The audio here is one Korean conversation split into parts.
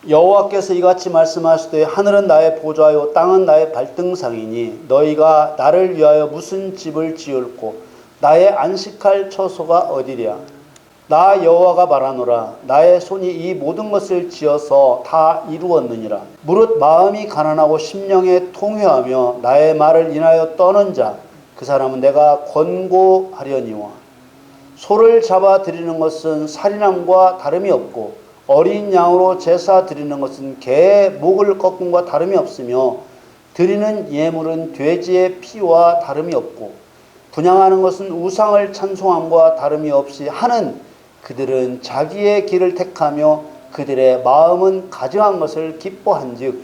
여호와께서 이같이 말씀하시되 하늘은 나의 보좌요 땅은 나의 발등상이니 너희가 나를 위하여 무슨 집을 지을꼬 나의 안식할 처소가 어디랴. 나 여호와가 말하노라. 나의 손이 이 모든 것을 지어서 다 이루었느니라. 무릇 마음이 가난하고 심령에 통회하며 나의 말을 인하여 떠는 자 그 사람은 내가 권고하려니와. 소를 잡아 드리는 것은 살인함과 다름이 없고 어린 양으로 제사 드리는 것은 개의 목을 꺾음과 다름이 없으며 드리는 예물은 돼지의 피와 다름이 없고 분향하는 것은 우상을 찬송함과 다름이 없이 하는 그들은 자기의 길을 택하며 그들의 마음은 가증한 것을 기뻐한즉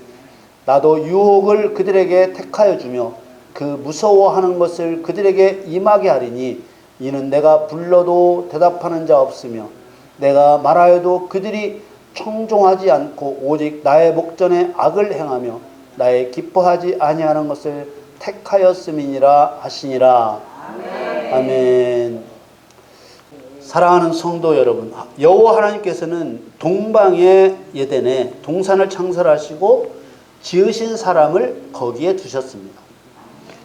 나도 유혹을 그들에게 택하여 주며 그 무서워하는 것을 그들에게 임하게 하리니 이는 내가 불러도 대답하는 자 없으며 내가 말하여도 그들이 청종하지 않고 오직 나의 목전에 악을 행하며 나의 기뻐하지 아니하는 것을 택하였음이니라 하시니라. 아멘. 아멘. 사랑하는 성도 여러분, 여호와 하나님께서는 동방의 에덴에 동산을 창설하시고 지으신 사람을 거기에 두셨습니다.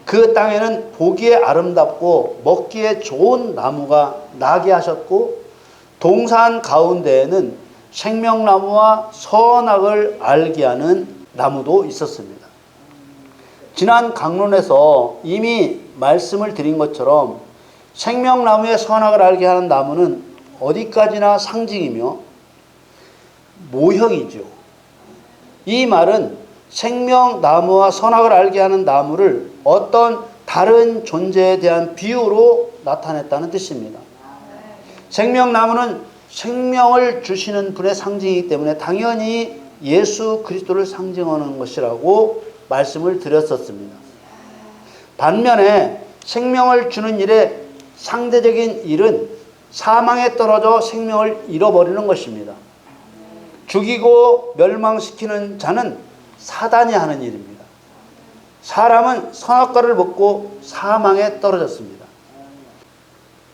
그 땅에는 보기에 아름답고 먹기에 좋은 나무가 나게 하셨고 동산 가운데에는 생명나무와 선악을 알게 하는 나무도 있었습니다. 지난 강론에서 이미 말씀을 드린 것처럼 생명나무의 선악을 알게 하는 나무는 어디까지나 상징이며 모형이죠. 이 말은 생명나무와 선악을 알게 하는 나무를 어떤 다른 존재에 대한 비유로 나타냈다는 뜻입니다. 생명나무는 생명을 주시는 분의 상징이기 때문에 당연히 예수 그리스도를 상징하는 것이라고 말씀을 드렸었습니다. 반면에 생명을 주는 일에 상대적인 일은 사망에 떨어져 생명을 잃어버리는 것입니다. 죽이고 멸망시키는 자는 사단이 하는 일입니다. 사람은 선악과를 먹고 사망에 떨어졌습니다.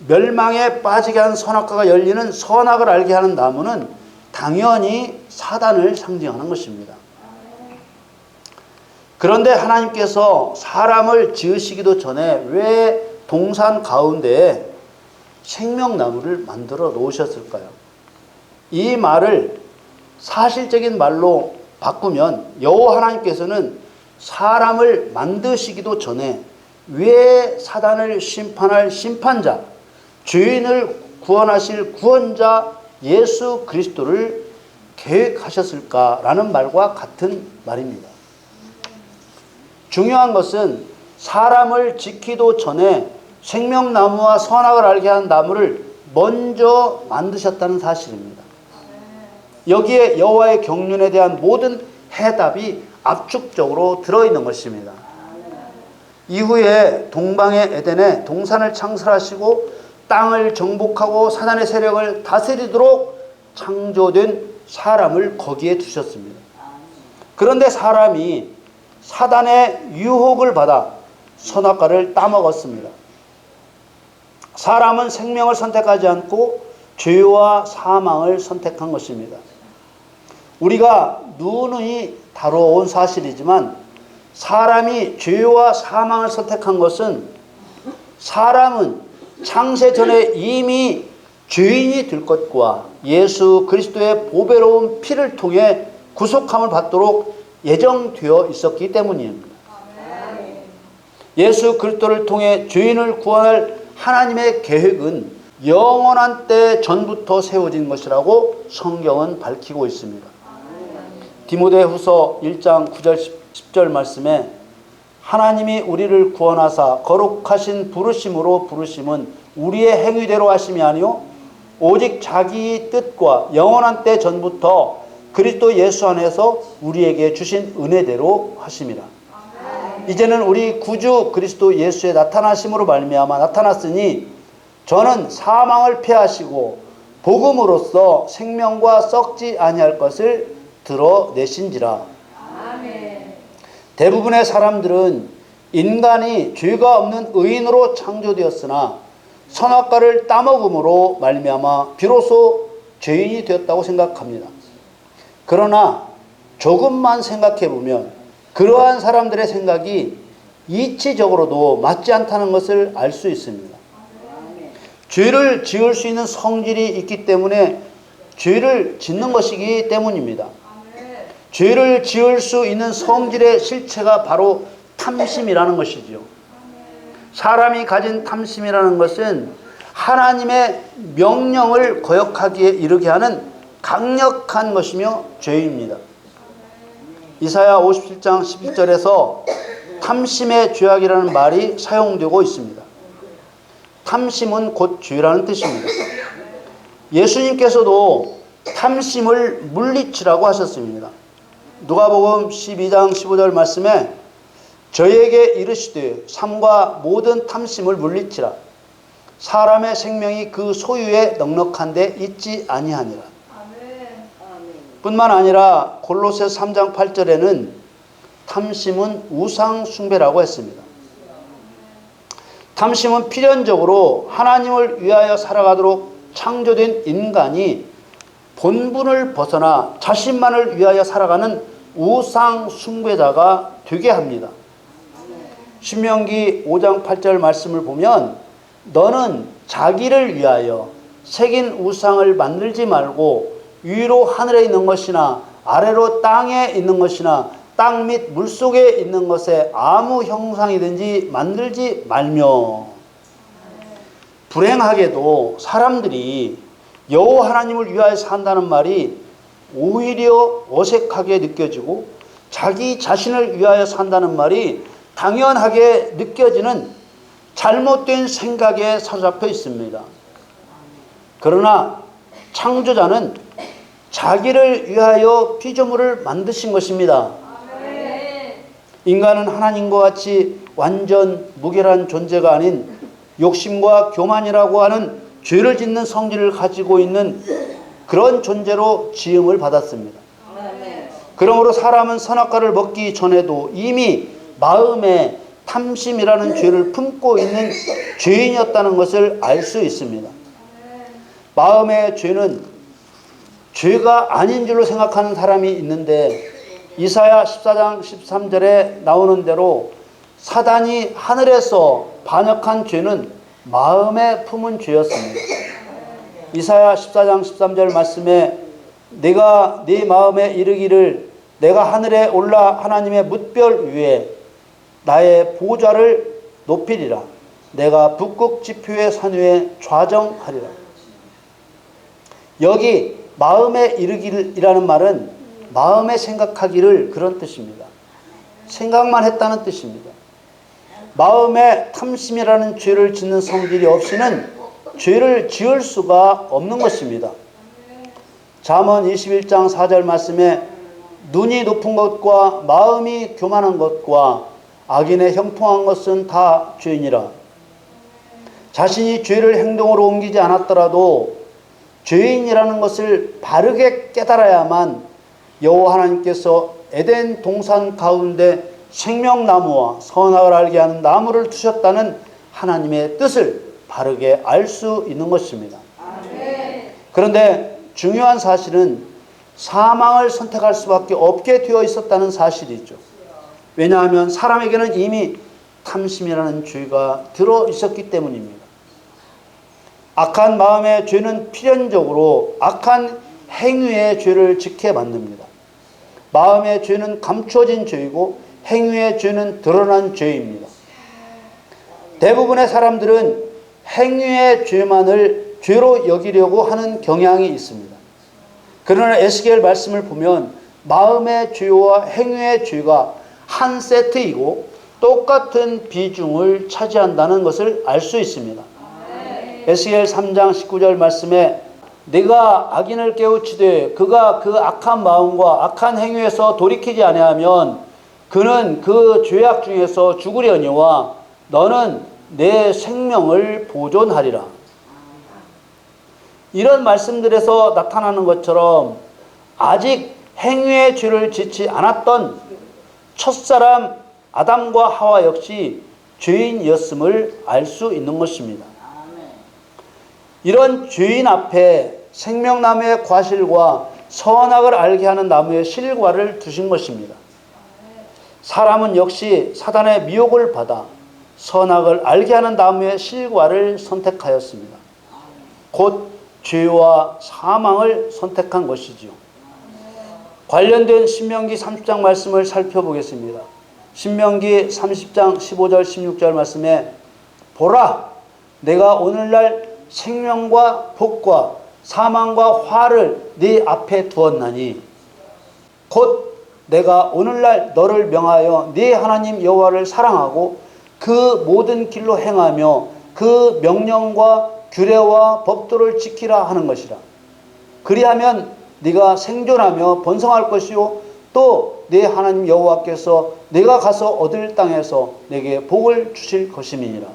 멸망에 빠지게 한 선악과가 열리는 선악을 알게 하는 나무는 당연히 사단을 상징하는 것입니다. 그런데 하나님께서 사람을 지으시기도 전에 왜 동산 가운데에 생명나무를 만들어 놓으셨을까요? 이 말을 사실적인 말로 바꾸면 여호와 하나님께서는 사람을 만드시기도 전에 왜 사단을 심판할 심판자, 죄인을 구원하실 구원자 예수 그리스도를 계획하셨을까라는 말과 같은 말입니다. 중요한 것은 사람을 짓기도 전에 생명나무와 선악을 알게 한 나무를 먼저 만드셨다는 사실입니다. 여기에 여호와의 경륜에 대한 모든 해답이 압축적으로 들어있는 것입니다. 이후에 동방의 에덴에 동산을 창설하시고 땅을 정복하고 사단의 세력을 다스리도록 창조된 사람을 거기에 두셨습니다. 그런데 사람이 사단의 유혹을 받아 선악과를 따먹었습니다. 사람은 생명을 선택하지 않고 죄와 사망을 선택한 것입니다. 우리가 누누이 다뤄온 사실이지만 사람이 죄와 사망을 선택한 것은 사람은 창세 전에 이미 죄인이 될 것과 예수 그리스도의 보배로운 피를 통해 구속함을 받도록 예정되어 있었기 때문입니다. 예수 그리스도를 통해 죄인을 구원할 하나님의 계획은 영원한 때 전부터 세워진 것이라고 성경은 밝히고 있습니다. 디모데후서 1장 9절 10절 말씀에 하나님이 우리를 구원하사 거룩하신 부르심으로 부르심은 우리의 행위대로 하심이 아니요 오직 자기 뜻과 영원한 때 전부터 그리스도 예수 안에서 우리에게 주신 은혜대로 하심이라. 이제는 우리 구주 그리스도 예수의 나타나심으로 말미암아 나타났으니 저는 사망을 패하시고 복음으로써 생명과 썩지 아니할 것을 드러내신지라. 아멘. 대부분의 사람들은 인간이 죄가 없는 의인으로 창조되었으나 선악과를 따먹음으로 말미암아 비로소 죄인이 되었다고 생각합니다. 그러나 조금만 생각해 보면 그러한 사람들의 생각이 이치적으로도 맞지 않다는 것을 알 수 있습니다. 죄를 지을 수 있는 성질이 있기 때문에 죄를 짓는 것이기 때문입니다. 죄를 지을 수 있는 성질의 실체가 바로 탐심이라는 것이죠. 사람이 가진 탐심이라는 것은 하나님의 명령을 거역하기에 이르게 하는 강력한 것이며 죄입니다. 이사야 57장 11절에서 탐심의 죄악이라는 말이 사용되고 있습니다. 탐심은 곧 죄라는 뜻입니다. 예수님께서도 탐심을 물리치라고 하셨습니다. 누가복음 12장 15절 말씀에 저에게 이르시되 삼가 모든 탐심을 물리치라. 사람의 생명이 그 소유에 넉넉한데 있지 아니하니라. 뿐만 아니라 골로새 3장 8절에는 탐심은 우상 숭배라고 했습니다. 탐심은 필연적으로 하나님을 위하여 살아가도록 창조된 인간이 본분을 벗어나 자신만을 위하여 살아가는 우상 숭배자가 되게 합니다. 신명기 5장 8절 말씀을 보면 너는 자기를 위하여 새긴 우상을 만들지 말고 위로 하늘에 있는 것이나 아래로 땅에 있는 것이나 땅 및 물속에 있는 것에 아무 형상이든지 만들지 말며. 불행하게도 사람들이 여호와 하나님을 위하여 산다는 말이 오히려 어색하게 느껴지고 자기 자신을 위하여 산다는 말이 당연하게 느껴지는 잘못된 생각에 사로잡혀 있습니다. 그러나 창조자는 자기를 위하여 피조물을 만드신 것입니다. 인간은 하나님과 같이 완전 무결한 존재가 아닌 욕심과 교만이라고 하는 죄를 짓는 성질을 가지고 있는 그런 존재로 지음을 받았습니다. 그러므로 사람은 선악과를 먹기 전에도 이미 마음에 탐심이라는 죄를 품고 있는 죄인이었다는 것을 알 수 있습니다. 마음의 죄는 죄가 아닌 줄로 생각하는 사람이 있는데 이사야 14장 13절에 나오는 대로 사단이 하늘에서 반역한 죄는 마음에 품은 죄였습니다. 이사야 14장 13절 말씀에 내가 네 마음에 이르기를 내가 하늘에 올라 하나님의 뭇별 위에 나의 보좌를 높이리라. 내가 북극 지표의 산 위에 좌정하리라. 여기 마음에 이르기를이라는 말은 마음에 생각하기를 그런 뜻입니다. 생각만 했다는 뜻입니다. 마음에 탐심이라는 죄를 짓는 성질이 없이는 죄를 지을 수가 없는 것입니다. 잠언 21장 4절 말씀에 눈이 높은 것과 마음이 교만한 것과 악인의 형통한 것은 다 죄이니라. 자신이 죄를 행동으로 옮기지 않았더라도 죄인이라는 것을 바르게 깨달아야만 여호와 하나님께서 에덴 동산 가운데 생명나무와 선악을 알게 하는 나무를 두셨다는 하나님의 뜻을 바르게 알 수 있는 것입니다. 그런데 중요한 사실은 사망을 선택할 수밖에 없게 되어 있었다는 사실이죠. 왜냐하면 사람에게는 이미 탐심이라는 죄가 들어 있었기 때문입니다. 악한 마음의 죄는 필연적으로 악한 행위의 죄를 짓게 만듭니다. 마음의 죄는 감추어진 죄이고 행위의 죄는 드러난 죄입니다. 대부분의 사람들은 행위의 죄만을 죄로 여기려고 하는 경향이 있습니다. 그러나 에스겔 말씀을 보면 마음의 죄와 행위의 죄가 한 세트이고 똑같은 비중을 차지한다는 것을 알 수 있습니다. 에스겔 3장 19절 말씀에 네가 악인을 깨우치되 그가 그 악한 마음과 악한 행위에서 돌이키지 아니하면 그는 그 죄악 중에서 죽으려니와 너는 내 생명을 보존하리라. 이런 말씀들에서 나타나는 것처럼 아직 행위의 죄를 짓지 않았던 첫사람 아담과 하와 역시 죄인이었음을 알 수 있는 것입니다. 이런 죄인 앞에 생명나무의 과실과 선악을 알게 하는 나무의 실과를 두신 것입니다. 사람은 역시 사단의 미혹을 받아 선악을 알게 하는 나무의 실과를 선택하였습니다. 곧 죄와 사망을 선택한 것이지요. 관련된 신명기 30장 말씀을 살펴보겠습니다. 신명기 30장 15절 16절 말씀에 보라, 내가 오늘날 생명과 복과 사망과 화를 네 앞에 두었나니 곧 내가 오늘날 너를 명하여 네 하나님 여호와를 사랑하고 그 모든 길로 행하며 그 명령과 규례와 법도를 지키라 하는 것이라. 그리하면 네가 생존하며 번성할 것이요 또 네 하나님 여호와께서 네가 가서 얻을 땅에서 내게 복을 주실 것임이니라.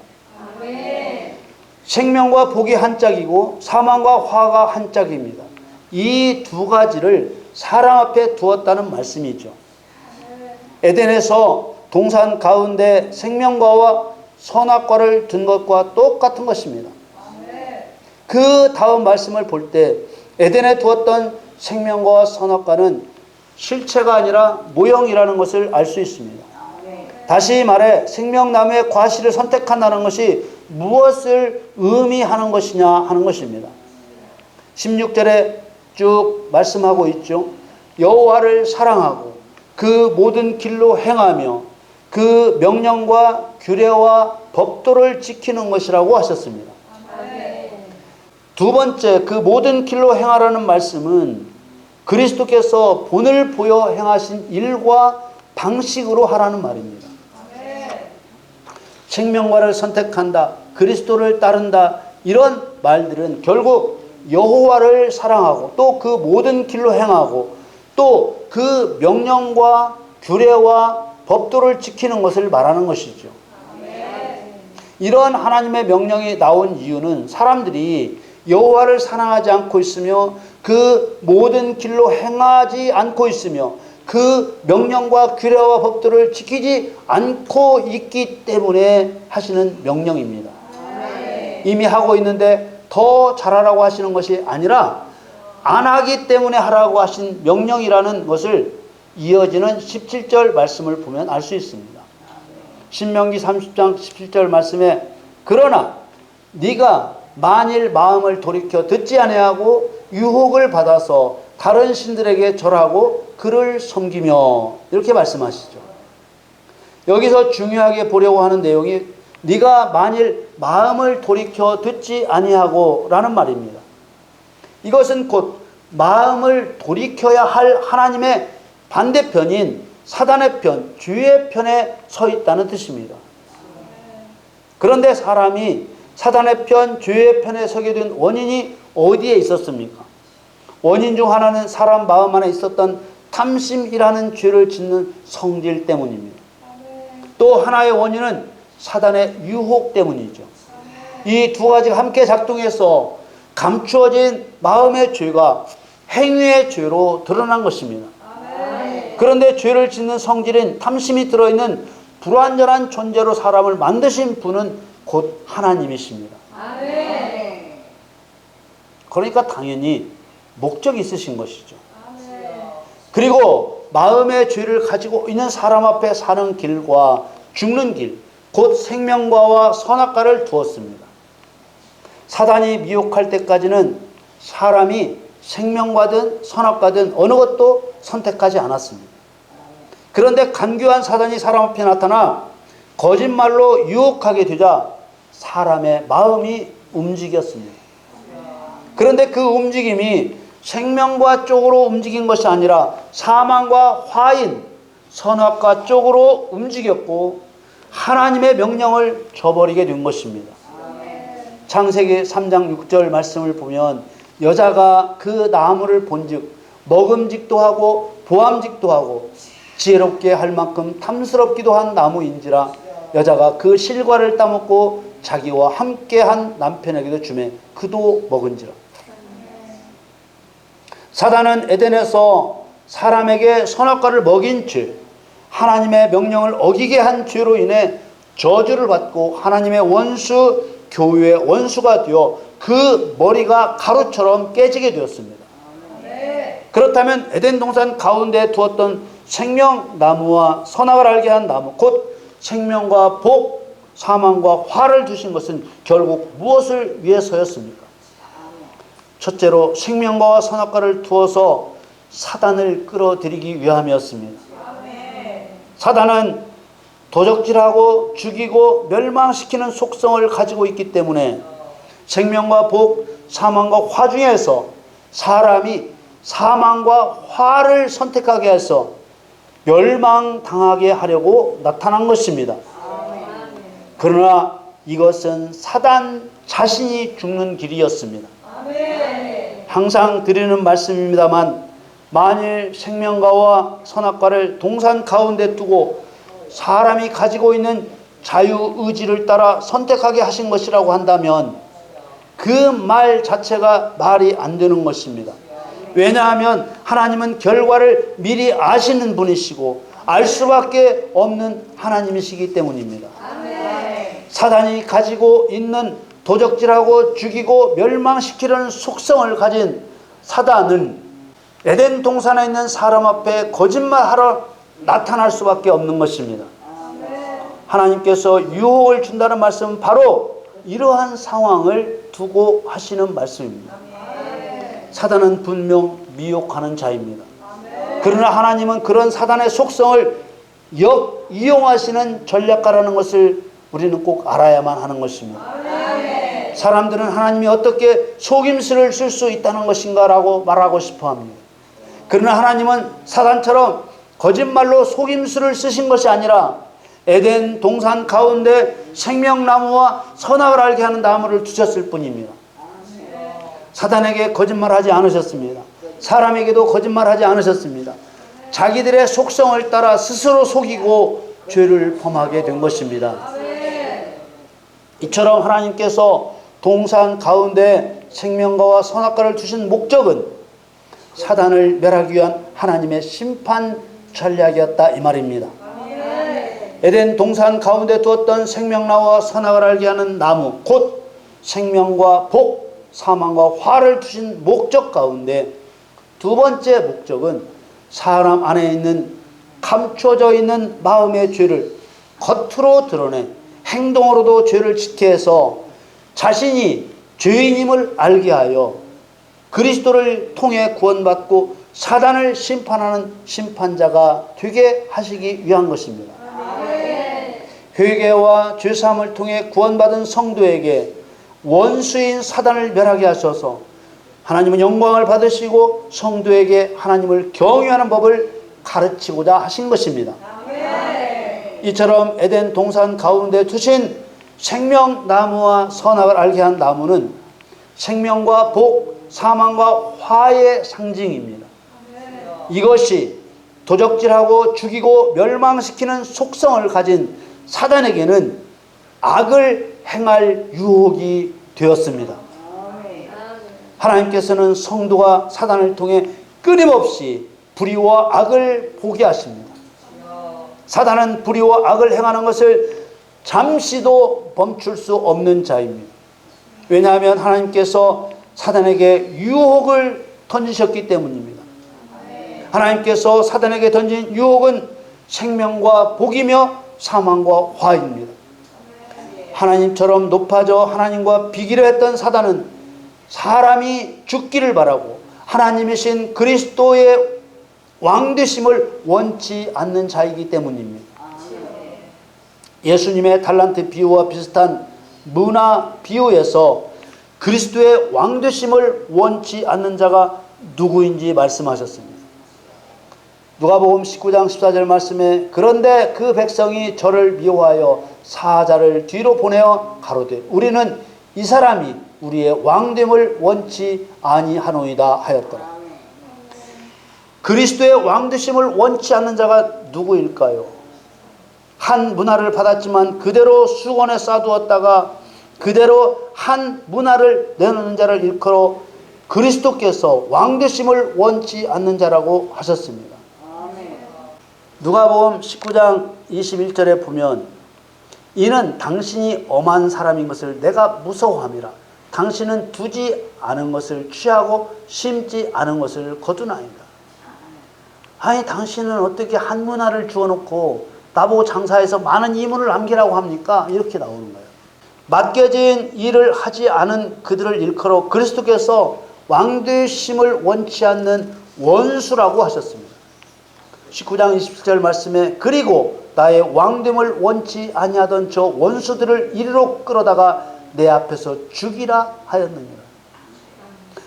아멘. 생명과 복이 한 짝이고 사망과 화가 한 짝입니다. 이 두 가지를 사람 앞에 두었다는 말씀이죠. 에덴에서 동산 가운데 생명과와 선악과를 둔 것과 똑같은 것입니다. 그 다음 말씀을 볼 때 에덴에 두었던 생명과 선악과는 실체가 아니라 모형이라는 것을 알 수 있습니다. 다시 말해 생명나무의 과실을 선택한다는 것이 무엇을 의미하는 것이냐 하는 것입니다. 16절에 쭉 말씀하고 있죠. 여호와를 사랑하고 그 모든 길로 행하며 그 명령과 규례와 법도를 지키는 것이라고 하셨습니다. 두 번째, 그 모든 길로 행하라는 말씀은 그리스도께서 본을 보여 행하신 일과 방식으로 하라는 말입니다. 생명과를 선택한다, 그리스도를 따른다, 이런 말들은 결국 여호와를 사랑하고 또 그 모든 길로 행하고 또 그 명령과 규례와 법도를 지키는 것을 말하는 것이죠. 이런 하나님의 명령이 나온 이유는 사람들이 여호와를 사랑하지 않고 있으며 그 모든 길로 행하지 않고 있으며 그 명령과 규례와 법도를 지키지 않고 있기 때문에 하시는 명령입니다. 이미 하고 있는데 더 잘하라고 하시는 것이 아니라 안 하기 때문에 하라고 하신 명령이라는 것을 이어지는 17절 말씀을 보면 알 수 있습니다. 신명기 30장 17절 말씀에 그러나 네가 만일 마음을 돌이켜 듣지 아니하고 유혹을 받아서 다른 신들에게 절하고 그를 섬기며 이렇게 말씀하시죠. 여기서 중요하게 보려고 하는 내용이 네가 만일 마음을 돌이켜 듣지 아니하고 라는 말입니다. 이것은 곧 마음을 돌이켜야 할 하나님의 반대편인 사단의 편, 죄의 편에 서 있다는 뜻입니다. 그런데 사람이 사단의 편, 죄의 편에 서게 된 원인이 어디에 있었습니까? 원인 중 하나는 사람 마음 안에 있었던 탐심이라는 죄를 짓는 성질 때문입니다. 또 하나의 원인은 사단의 유혹 때문이죠. 이 두 가지가 함께 작동해서 감추어진 마음의 죄가 행위의 죄로 드러난 것입니다. 그런데 죄를 짓는 성질인 탐심이 들어있는 불완전한 존재로 사람을 만드신 분은 곧 하나님이십니다. 그러니까 당연히 목적이 있으신 것이죠. 그리고 마음의 죄를 가지고 있는 사람 앞에 사는 길과 죽는 길, 곧 생명과와 선악과를 두었습니다. 사단이 미혹할 때까지는 사람이 생명과든 선악과든 어느 것도 선택하지 않았습니다. 그런데 간교한 사단이 사람 앞에 나타나 거짓말로 유혹하게 되자 사람의 마음이 움직였습니다. 그런데 그 움직임이 생명과 쪽으로 움직인 것이 아니라 사망과 화인, 선악과 쪽으로 움직였고 하나님의 명령을 저버리게 된 것입니다. 창세기 3장 6절 말씀을 보면 여자가 그 나무를 본즉 먹음직도 하고 보암직도 하고 지혜롭게 할 만큼 탐스럽기도 한 나무인지라 여자가 그 실과를 따먹고 자기와 함께한 남편에게도 주매 그도 먹은지라. 사단은 에덴에서 사람에게 선악과를 먹인 죄, 하나님의 명령을 어기게 한 죄로 인해 저주를 받고 하나님의 원수, 교회의 원수가 되어 그 머리가 가루처럼 깨지게 되었습니다. 그렇다면 에덴 동산 가운데 두었던 생명나무와 선악을 알게 한 나무, 곧 생명과 복, 사망과 화를 두신 것은 결국 무엇을 위해서였습니까? 첫째로 생명과 선악과를 두어서 사단을 끌어들이기 위함이었습니다. 사단은 도적질하고 죽이고 멸망시키는 속성을 가지고 있기 때문에 생명과 복, 사망과 화 중에서 사람이 사망과 화를 선택하게 해서 멸망당하게 하려고 나타난 것입니다. 그러나 이것은 사단 자신이 죽는 길이었습니다. 항상 드리는 말씀입니다만 만일 생명과와 선악과를 동산 가운데 두고 사람이 가지고 있는 자유의지를 따라 선택하게 하신 것이라고 한다면 그 말 자체가 말이 안 되는 것입니다. 왜냐하면 하나님은 결과를 미리 아시는 분이시고 알 수밖에 없는 하나님이시기 때문입니다. 사단이 가지고 있는 도적질하고 죽이고 멸망시키려는 속성을 가진 사단은 에덴 동산에 있는 사람 앞에 거짓말하러 나타날 수밖에 없는 것입니다. 하나님께서 유혹을 준다는 말씀은 바로 이러한 상황을 두고 하시는 말씀입니다. 사단은 분명 미혹하는 자입니다. 그러나 하나님은 그런 사단의 속성을 이용하시는 전략가라는 것을 우리는 꼭 알아야만 하는 것입니다. 사람들은 하나님이 어떻게 속임수를 쓸 수 있다는 것인가 라고 말하고 싶어 합니다. 그러나 하나님은 사단처럼 거짓말로 속임수를 쓰신 것이 아니라 에덴 동산 가운데 생명나무와 선악을 알게 하는 나무를 두셨을 뿐입니다. 사단에게 거짓말하지 않으셨습니다. 사람에게도 거짓말하지 않으셨습니다. 자기들의 속성을 따라 스스로 속이고 죄를 범하게 된 것입니다. 이처럼 하나님께서 동산 가운데 생명과와 선악과를 두신 목적은 사단을 멸하기 위한 하나님의 심판 전략이었다 이 말입니다. 에덴 동산 가운데 두었던 생명나무와 선악을 알게 하는 나무, 곧 생명과 복, 사망과 화를 두신 목적 가운데 두 번째 목적은 사람 안에 있는 감춰져 있는 마음의 죄를 겉으로 드러내 행동으로도 죄를 짓게 해서 자신이 죄인임을 알게 하여 그리스도를 통해 구원받고 사단을 심판하는 심판자가 되게 하시기 위한 것입니다. 회개와 죄사함을 통해 구원받은 성도에게 원수인 사단을 멸하게 하셔서 하나님은 영광을 받으시고 성도에게 하나님을 경외하는 법을 가르치고자 하신 것입니다. 이처럼 에덴 동산 가운데 두신 생명나무와 선악을 알게 한 나무는 생명과 복, 사망과 화의 상징입니다. 이것이 도적질하고 죽이고 멸망시키는 속성을 가진 사단에게는 악을 행할 유혹이 되었습니다. 하나님께서는 성도가 사단을 통해 끊임없이 불의와 악을 보게 하십니다. 사단은 불의와 악을 행하는 것을 잠시도 멈출 수 없는 자입니다. 왜냐하면 하나님께서 사단에게 유혹을 던지셨기 때문입니다. 하나님께서 사단에게 던진 유혹은 생명과 복이며 사망과 화입니다. 하나님처럼 높아져 하나님과 비기려 했던 사단은 사람이 죽기를 바라고 하나님이신 그리스도의 왕되심을 원치 않는 자이기 때문입니다. 예수님의 달란트 비유와 비슷한 문화 비유에서 그리스도의 왕되심을 원치 않는 자가 누구인지 말씀하셨습니다. 누가복음 19장 14절 말씀에 그런데 그 백성이 저를 미워하여 사자를 뒤로 보내어 가로되 우리는 이 사람이 우리의 왕됨을 원치 아니하노이다 하였더라. 그리스도의 왕되심을 원치 않는 자가 누구일까요? 한 문화를 받았지만 그대로 수건에 싸두었다가 그대로 한 문화를 내놓는 자를 일컬어 그리스도께서 왕되심을 원치 않는 자라고 하셨습니다. 누가복음 19장 21절에 보면 이는 당신이 엄한 사람인 것을 내가 무서워함이라. 당신은 두지 않은 것을 취하고 심지 않은 것을 거두나이다. 아니 당신은 어떻게 한 문화를 주어놓고 나보고 장사해서 많은 이문을 남기라고 합니까? 이렇게 나오는 거예요. 맡겨진 일을 하지 않은 그들을 일컬어 그리스도께서 왕되심을 원치 않는 원수라고 하셨습니다. 19장 27절 말씀에 그리고 나의 왕됨을 원치 아니하던 저 원수들을 이리로 끌어다가 내 앞에서 죽이라 하였느니라.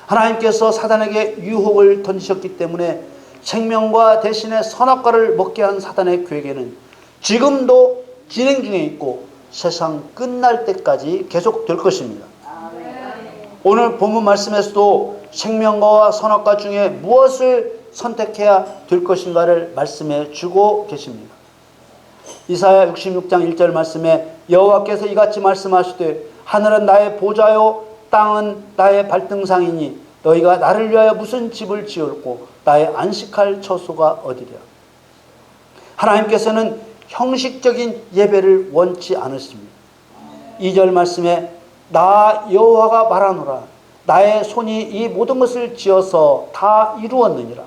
하나님께서 사단에게 유혹을 던지셨기 때문에 생명과 대신에 선악과를 먹게 한 사단의 계획에는 지금도 진행 중에 있고 세상 끝날 때까지 계속될 것입니다. 오늘 본문 말씀에서도 생명과와 선악과 중에 무엇을 선택해야 될 것인가를 말씀해 주고 계십니다. 이사야 66장 1절 말씀에 여호와께서 이같이 말씀하시되 하늘은 나의 보좌요 땅은 나의 발등상이니 너희가 나를 위하여 무슨 집을 지을고 나의 안식할 처소가 어디랴. 하나님께서는 형식적인 예배를 원치 않으십니다. 2절 말씀에 나 여호와가 말하노라 나의 손이 이 모든 것을 지어서 다 이루었느니라.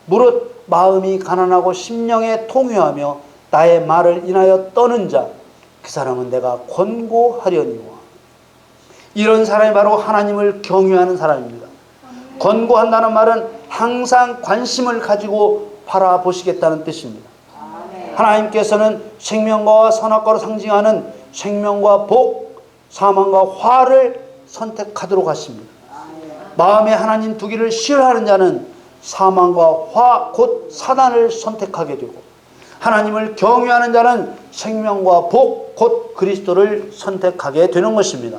무릇 마음이 가난하고 심령에 통회하며 나의 말을 인하여 떠는 자 그 사람은 내가 권고하려니와. 이런 사람이 바로 하나님을 경외하는 사람입니다. 권고한다는 말은 항상 관심을 가지고 바라보시겠다는 뜻입니다. 하나님께서는 생명과 선악과로 상징하는 생명과 복, 사망과 화를 선택하도록 하십니다. 마음에 하나님 두기를 싫어하는 자는 사망과 화, 곧 사단을 선택하게 되고 하나님을 경외하는 자는 생명과 복, 곧 그리스도를 선택하게 되는 것입니다.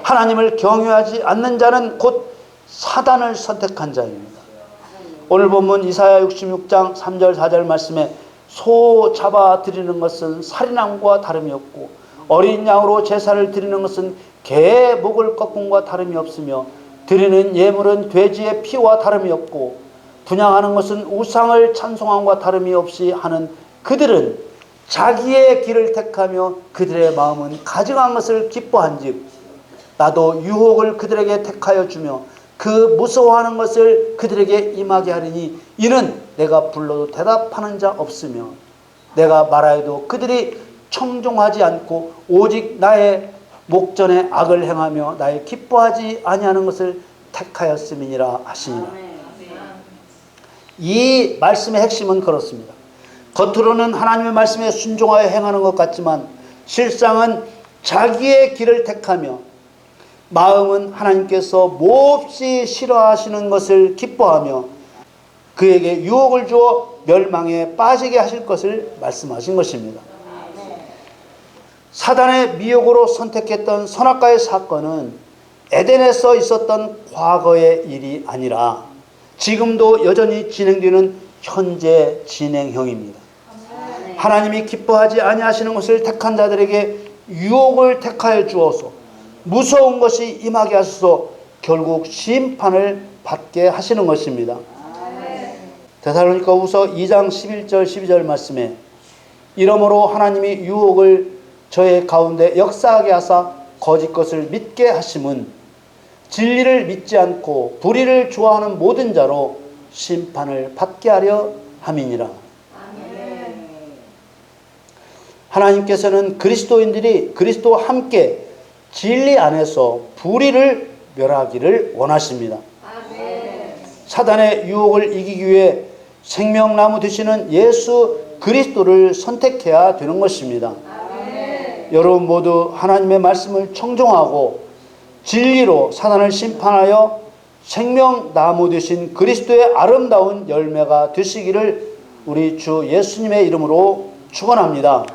하나님을 경외하지 않는 자는 곧 사단을 선택한 자입니다. 오늘 본문 이사야 66장 3절 4절 말씀에 소 잡아 드리는 것은 살인함과 다름이 없고 어린 양으로 제사를 드리는 것은 개의 목을 꺾음과 다름이 없으며 드리는 예물은 돼지의 피와 다름이 없고 분향하는 것은 우상을 찬송함과 다름이 없이 하는 그들은 자기의 길을 택하며 그들의 마음은 가증한 것을 기뻐한즉 나도 유혹을 그들에게 택하여 주며 그 무서워하는 것을 그들에게 임하게 하리니 이는 내가 불러도 대답하는 자 없으며 내가 말하여도 그들이 청종하지 않고 오직 나의 목전에 악을 행하며 나의 기뻐하지 아니하는 것을 택하였음이니라 하시니라. 이 말씀의 핵심은 그렇습니다. 겉으로는 하나님의 말씀에 순종하여 행하는 것 같지만 실상은 자기의 길을 택하며 마음은 하나님께서 몹시 싫어하시는 것을 기뻐하며 그에게 유혹을 주어 멸망에 빠지게 하실 것을 말씀하신 것입니다. 사단의 미혹으로 선택했던 선악과의 사건은 에덴에서 있었던 과거의 일이 아니라 지금도 여전히 진행되는 현재 진행형입니다. 하나님이 기뻐하지 아니하시는 것을 택한 자들에게 유혹을 택하여 주어서 무서운 것이 임하게 하셔서 결국 심판을 받게 하시는 것입니다. 데살로니가후서 2장 11절 12절 말씀에 이러므로 하나님이 유혹을 저의 가운데 역사하게 하사 거짓 것을 믿게 하심은 진리를 믿지 않고 불의를 좋아하는 모든 자로 심판을 받게 하려 함이니라. 하나님께서는 그리스도인들이 그리스도와 함께 진리 안에서 불의를 멸하기를 원하십니다. 사단의 유혹을 이기기 위해 생명나무 되시는 예수 그리스도를 선택해야 되는 것입니다. 여러분 모두 하나님의 말씀을 청종하고 진리로 사단을 심판하여 생명나무 되신 그리스도의 아름다운 열매가 되시기를 우리 주 예수님의 이름으로 축원합니다.